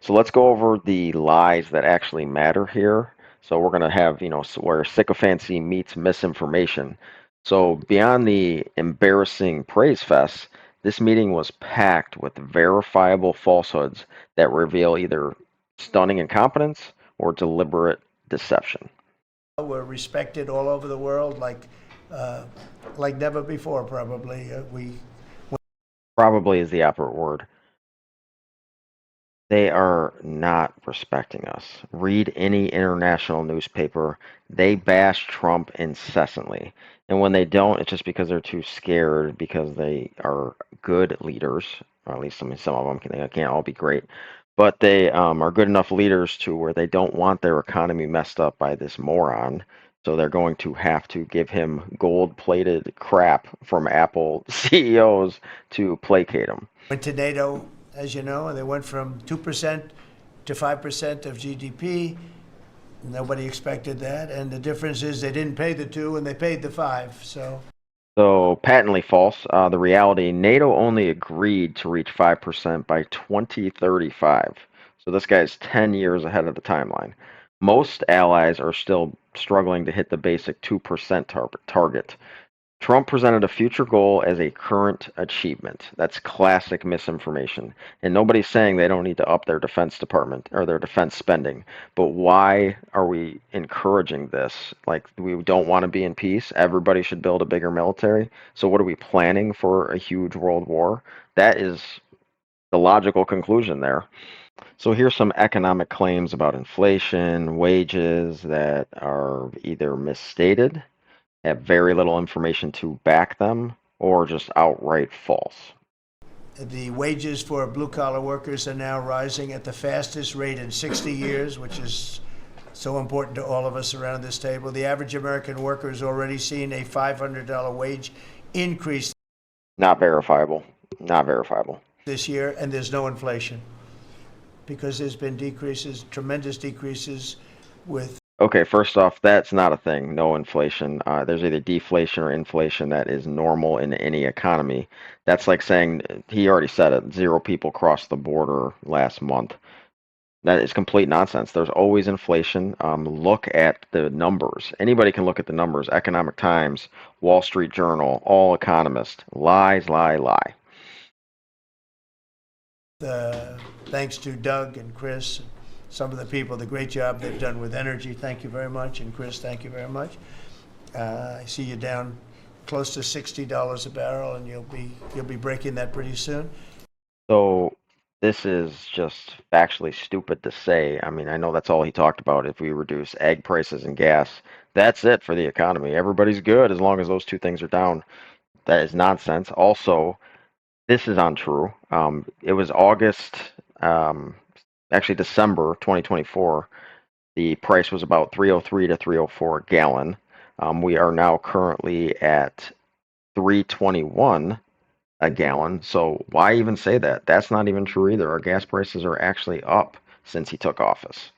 So let's go over the lies that actually matter here. So we're going to have, where sycophancy meets misinformation. So beyond the embarrassing praise fest, this meeting was packed with verifiable falsehoods that reveal either stunning incompetence or deliberate deception. We're respected all over the world uh, like never before, probably. Probably is the operative word. They are not respecting us. Read any international newspaper. They bash Trump incessantly. And when they don't, it's just because they're too scared because they are good leaders, or at least some of them they can't all be great. But they are good enough leaders to where they don't want their economy messed up by this moron. So they're going to have to give him gold-plated crap from Apple CEOs to placate him. Went to NATO, as you know, and they went from 2% to 5% of GDP. Nobody expected that. And the difference is they didn't pay the 2 and they paid the 5. So patently false. The reality, NATO only agreed to reach 5% by 2035. So this guy's 10 years ahead of the timeline. Most allies are still struggling to hit the basic 2% target. Trump presented a future goal as a current achievement. That's classic misinformation. And nobody's saying they don't need to up their defense department or their defense spending. But why are we encouraging this? Like, we don't want to be in peace. Everybody should build a bigger military. So, what are we planning for a huge world war? That is the logical conclusion there. So, here's some economic claims about inflation, wages that are either misstated, have very little information to back them, or just outright false. The wages for blue-collar workers are now rising at the fastest rate in 60 years, which is so important to all of us around this table. The average American worker has already seen a $500 wage increase Not verifiable. Not verifiable. this year, and there's no inflation because there's been decreases, tremendous decreases with. Okay, first off, that's not a thing. No inflation. There's either deflation or inflation that is normal in any economy. That's like saying, he already said it, 0 people crossed the border last month. That is complete nonsense. There's always inflation. Look at the numbers. Anybody can look at the numbers. Economic Times, Wall Street Journal, all economists. Lies, lie, lie. Thanks to Doug and Chris, some of the people, the great job they've done with energy. Thank you very much. And Chris, thank you very much. I see you down close to $60 a barrel, and you'll be breaking that pretty soon. So this is just factually stupid to say. I mean, I know that's all he talked about. If we reduce egg prices and gas, that's it for the economy. Everybody's good as long as those two things are down. That is nonsense. Also, this is untrue. It was August, actually December 2024. The price was about 303 to 304 a gallon. We are now currently at 321 a gallon. So why even say that? That's not even true either. Our gas prices are actually up since he took office.